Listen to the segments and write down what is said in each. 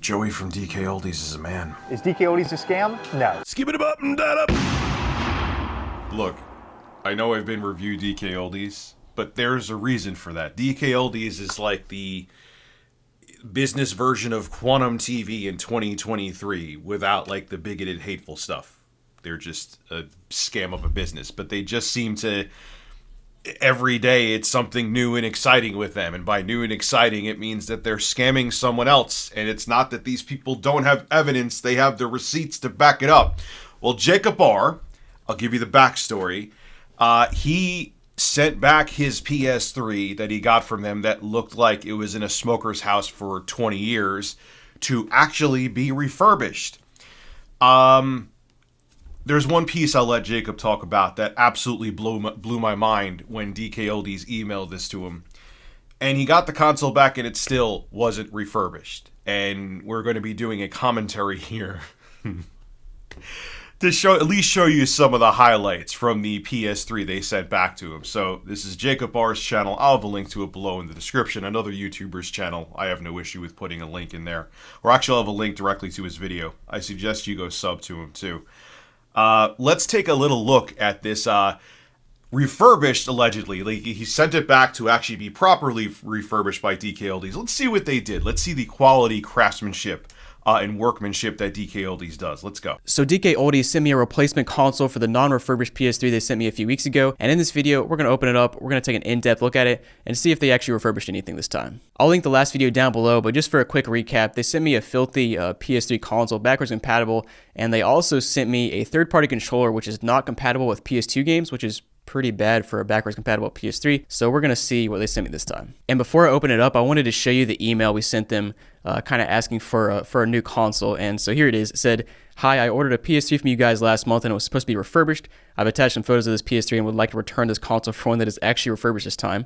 Joey from DKOldies is a man. Is DKOldies a scam? No. Skip it up and that up. Look, I know I've been reviewed DKOldies, but there's a reason for that. DKOldies is like the business version of Quantum TV in 2023 without like the bigoted, hateful stuff. They're just a scam of a business, but they just seem to, every day it's something new and exciting with them. And by new and exciting, it means that they're scamming someone else. And it's not that these people don't have evidence. They have the receipts to back it up. Well, Jacob R., I'll give you the backstory. He sent back his PS3 that he got from them that looked like it was in a smoker's house for 20 years to actually be refurbished. There's one piece I'll let Jacob talk about that absolutely blew my mind when DKOldies emailed this to him. And he got the console back and it still wasn't refurbished. And we're going to be doing a commentary here to at least show you some of the highlights from the PS3 they sent back to him. So this is Jacob R's channel. I'll have a link to it below in the description. Another YouTuber's channel. I have no issue with putting a link in there. Or actually I'll have a link directly to his video. I suggest you go sub to him too. Let's take a little look at this refurbished, allegedly. Like, he sent it back to actually be properly refurbished by DKOldies. Let's see what they did. Let's see the quality craftsmanship and workmanship that DKOldies does. Let's go. So DKOldies sent me a replacement console for the non-refurbished PS3 they sent me a few weeks ago. And in this video, we're going to open it up. We're going to take an in-depth look at it and see if they actually refurbished anything this time. I'll link the last video down below, but just for a quick recap, they sent me a filthy PS3 console, backwards compatible, and they also sent me a third-party controller, which is not compatible with PS2 games, which is pretty bad for a backwards compatible PS3. So we're going to see what they sent me this time. And before I open it up, I wanted to show you the email we sent them kind of asking for a new console. And so here it is. It said, "Hi, I ordered a PS3 from you guys last month and it was supposed to be refurbished. I've attached some photos of this PS3 and would like to return this console for one that is actually refurbished this time."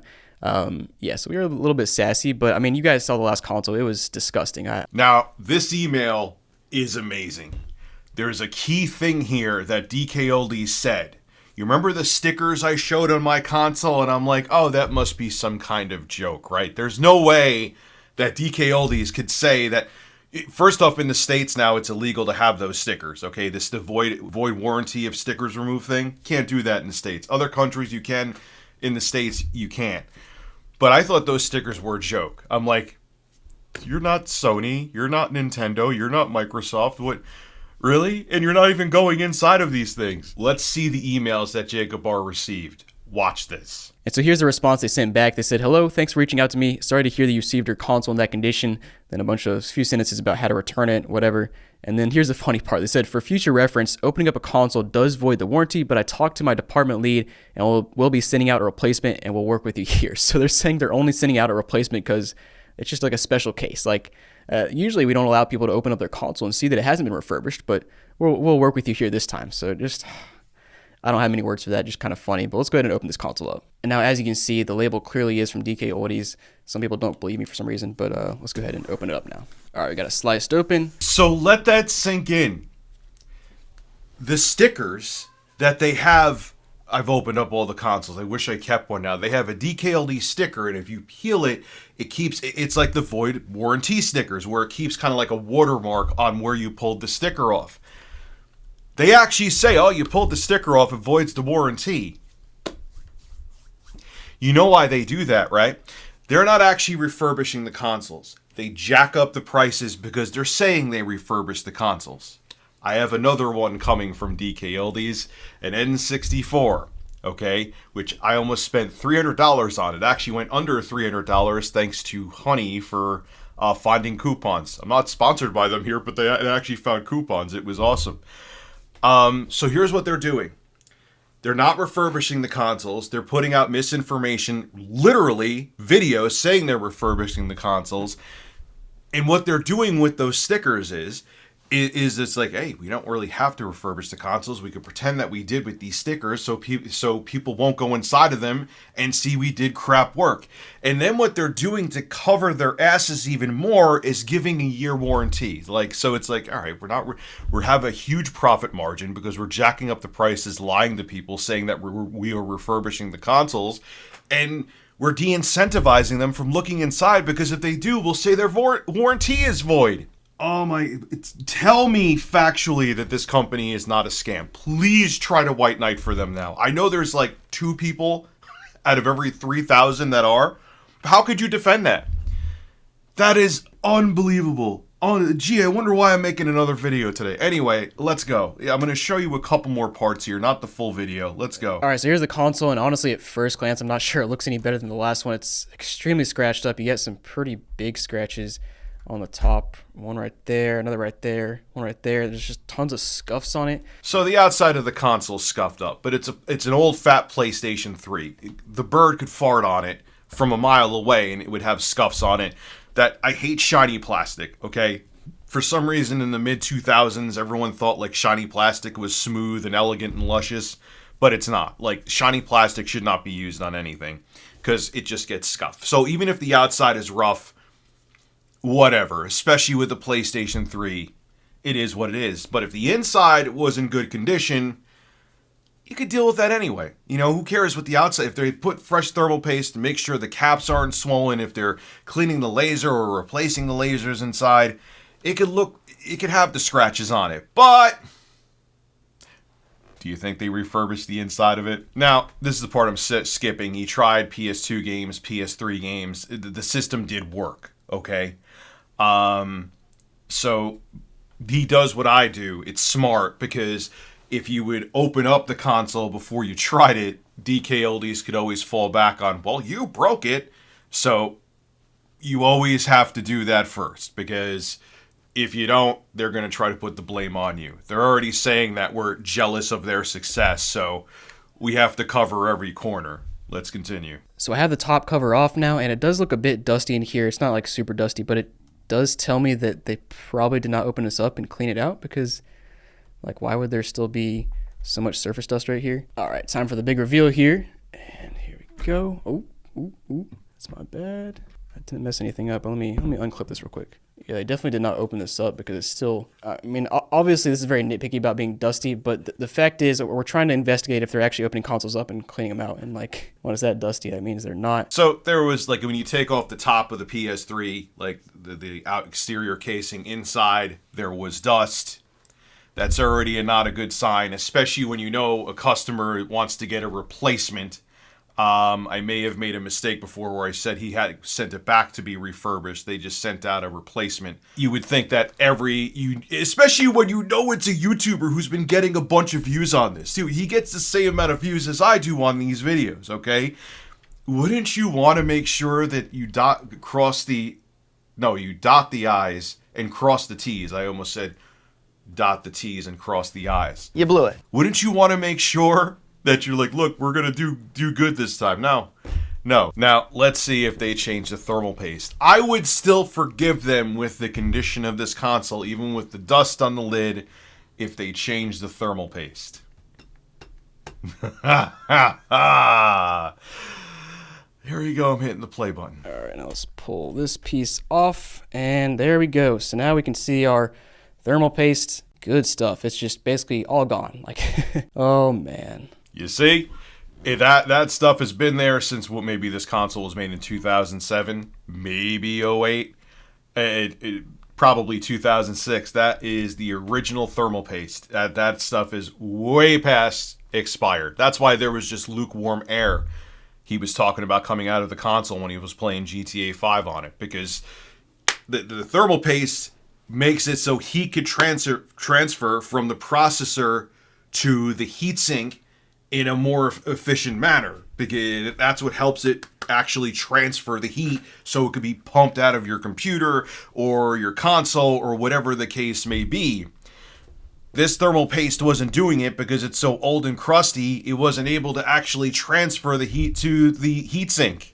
Yeah, so we were a little bit sassy, but I mean, you guys saw the last console. It was disgusting. Now, this email is amazing. There's a key thing here that DKOldies said. You remember the stickers I showed on my console? And I'm like, oh, that must be some kind of joke, right? There's no way that DKOldies could say that. First off, in the States now, it's illegal to have those stickers, okay? The void warranty of stickers removed thing. Can't do that in the States. Other countries you can. In the States, you can't. But I thought those stickers were a joke. I'm like, you're not Sony. You're not Nintendo. You're not Microsoft. What? Really? And you're not even going inside of these things. Let's see the emails that Jacob R received. Watch this. And so here's the response they sent back. They said, "Hello, thanks for reaching out to me. Sorry to hear that you received your console in that condition." Then a few sentences about how to return it, whatever. And then here's the funny part. They said, "For future reference, opening up a console does void the warranty, but I talked to my department lead and we'll be sending out a replacement and we'll work with you here." So they're saying they're only sending out a replacement because it's just like a special case. Like, usually we don't allow people to open up their console and see that it hasn't been refurbished, but we'll work with you here this time. So just, I don't have many words for that, just kind of funny. But let's go ahead and open this console up. And now, as you can see, the label clearly is from DKOldies. Some people don't believe me for some reason, but let's go ahead and open it up now. All right, we got it sliced open. So let that sink in. The stickers that they have, I've opened up all the consoles. I wish I kept one now. They have a DKLD sticker, and if you peel it, it's like the void warranty stickers, where it keeps kind of like a watermark on where you pulled the sticker off. They actually say, oh, you pulled the sticker off, it voids the warranty. You know why they do that, right? They're not actually refurbishing the consoles. They jack up the prices because they're saying they refurbish the consoles. I have another one coming from DKOldies, an N64, okay, which I almost spent $300 on. It actually went under $300 thanks to Honey for finding coupons. I'm not sponsored by them here, but they actually found coupons. It was awesome. So here's what they're doing. They're not refurbishing the consoles. They're putting out misinformation, literally videos saying they're refurbishing the consoles. And what they're doing with those stickers is it's like, hey, we don't really have to refurbish the consoles. We could pretend that we did with these stickers so people won't go inside of them and see we did crap work. And then what they're doing to cover their asses even more is giving a year warranty. So it's like, all right, we have a huge profit margin because we're jacking up the prices, lying to people, saying that we are refurbishing the consoles, and we're de-incentivizing them from looking inside, because if they do, we'll say their warranty is void. Oh my, tell me factually that this company is not a scam. Please try to white knight for them now. I know there's like 2 people out of every 3,000 that are. How could you defend that? That is unbelievable. Oh, gee, I wonder why I'm making another video today. Anyway, let's go. Yeah, I'm going to show you a couple more parts here, not the full video. Let's go. All right, so here's the console, and honestly, at first glance, I'm not sure it looks any better than the last one. It's extremely scratched up. You get some pretty big scratches on the top. One right there, another right there, one right there. There's just tons of scuffs on it. So the outside of the console is scuffed up, but it's an old fat PlayStation 3. The bird could fart on it from a mile away, and it would have scuffs on it. That I hate shiny plastic, okay? For some reason in the mid-2000s, everyone thought like shiny plastic was smooth and elegant and luscious, but it's not. Like, shiny plastic should not be used on anything because it just gets scuffed. So even if the outside is rough, whatever, especially with the PlayStation 3, it is what it is. But if the inside was in good condition, you could deal with that anyway. You know, who cares what the outside, if they put fresh thermal paste to make sure the caps aren't swollen, if they're cleaning the laser or replacing the lasers inside, it could have the scratches on it. But do you think they refurbished the inside of it? Now, this is the part I'm skipping. He tried PS2 games, PS3 games. The system did work, okay? So he does what I do. It's smart because if you would open up the console before you tried it, DKOldies could always fall back on, well, you broke it. So you always have to do that first, because if you don't, they're going to try to put the blame on you. They're already saying that we're jealous of their success, so we have to cover every corner. Let's continue. So I have the top cover off now, and it does look a bit dusty in here. It's not like super dusty, but it does tell me that they probably did not open this up and clean it out, because like, why would there still be so much surface dust right here? All right, time for the big reveal here. And here we go. Oh, that's my bad. I didn't mess anything up. Let me unclip this real quick. Yeah, I definitely did not open this up because it's still, I mean, obviously this is very nitpicky about being dusty, but the fact is that we're trying to investigate if they're actually opening consoles up and cleaning them out. And like, when is that dusty? That means they're not. So there was, like, when you take off the top of the PS3, like the out exterior casing, inside there was dust. That's already not a good sign, especially when you know a customer wants to get a replacement. I may have made a mistake before where I said he had sent it back to be refurbished. They just sent out a replacement. You would think that especially when you know it's a YouTuber who's been getting a bunch of views on this too. He gets the same amount of views as I do on these videos, okay? Wouldn't you want to make sure that you dot the I's and cross the T's? I almost said dot the T's and cross the I's. You blew it. Wouldn't you want to make sure that you're like, look, we're going to do good this time? No. Now, let's see if they change the thermal paste. I would still forgive them with the condition of this console, even with the dust on the lid, if they change the thermal paste. Here we go, I'm hitting the play button. All right, now let's pull this piece off, and there we go. So now we can see our thermal paste. Good stuff. It's just basically all gone. Like, oh man. You see, that stuff has been there since maybe this console was made in 2007, maybe 08, probably 2006. That is the original thermal paste. That stuff is way past expired. That's why there was just lukewarm air he was talking about coming out of the console when he was playing GTA 5 on it, because the thermal paste makes it so heat could transfer from the processor to the heatsink in a more efficient manner, because that's what helps it actually transfer the heat so it could be pumped out of your computer or your console or whatever the case may be. This thermal paste wasn't doing it because it's so old and crusty, it wasn't able to actually transfer the heat to the heatsink.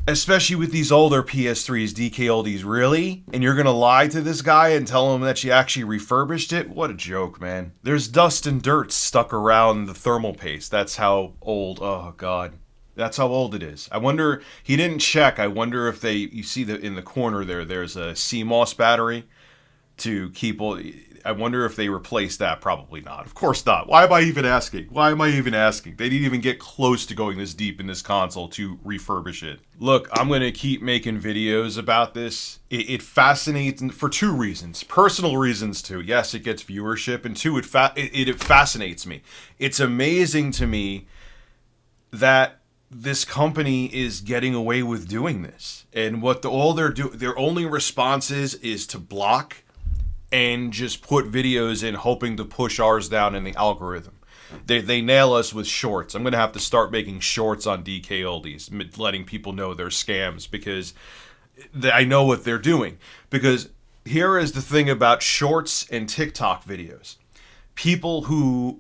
Especially with these older PS3s, DKOldies, really? And you're gonna lie to this guy and tell him that you actually refurbished it? What a joke, man. There's dust and dirt stuck around the thermal paste. That's how old, oh god. That's how old it is. I wonder, he didn't check. I wonder if you see in the corner there's a CMOS battery to keep, I wonder if they replaced that. Probably not. Of course not. Why am I even asking? Why am I even asking? They didn't even get close to going this deep in this console to refurbish it. Look, I'm going to keep making videos about this. It fascinates for two reasons. Personal reasons, too. Yes, it gets viewership. And two, it fascinates me. It's amazing to me that this company is getting away with doing this. And what all their only response is to block and just put videos in, hoping to push ours down in the algorithm. They nail us with shorts. I'm going to have to start making shorts on DKOldies, letting people know they're scams, because I know what they're doing. Because here is the thing about shorts and TikTok videos. People who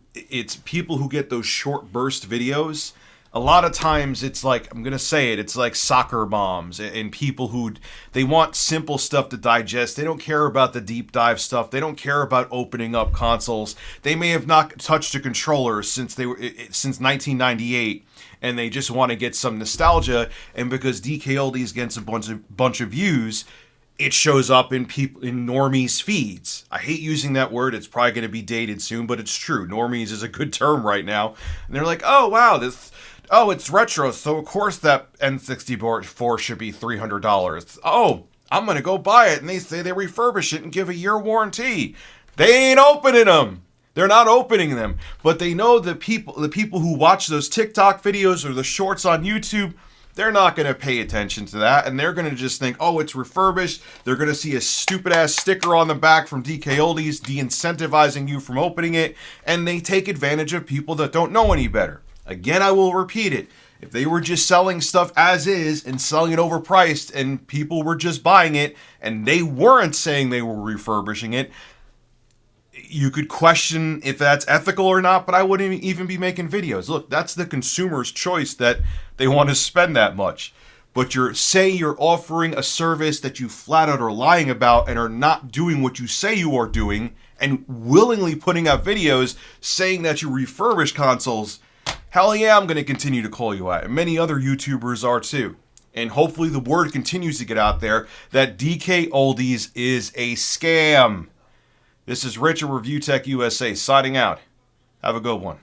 get those short burst videos, a lot of times it's like, I'm going to say it, it's like soccer moms and people who, they want simple stuff to digest. They don't care about the deep dive stuff. They don't care about opening up consoles. They may have not touched a controller since 1998, and they just want to get some nostalgia. And because DKOldies gets a bunch of views, it shows up in normies' feeds. I hate using that word. It's probably going to be dated soon, but it's true. Normies is a good term right now. And they're like, oh, wow, it's retro, so of course that N64 should be $300. Oh, I'm going to go buy it. And they say they refurbish it and give a year warranty. They ain't opening them. They're not opening them. But they know the people who watch those TikTok videos or the shorts on YouTube, they're not going to pay attention to that. And they're going to just think, oh, it's refurbished. They're going to see a stupid-ass sticker on the back from DKOldies de-incentivizing you from opening it. And they take advantage of people that don't know any better. Again, I will repeat it. If they were just selling stuff as is and selling it overpriced and people were just buying it and they weren't saying they were refurbishing it, you could question if that's ethical or not, but I wouldn't even be making videos. Look, that's the consumer's choice that they want to spend that much. But you're offering a service that you flat out are lying about and are not doing what you say you are doing, and willingly putting out videos saying that you refurbish consoles. Hell yeah, I'm going to continue to call you out. And many other YouTubers are too. And hopefully the word continues to get out there that DKOldies is a scam. This is Rich of Review Tech USA signing out. Have a good one.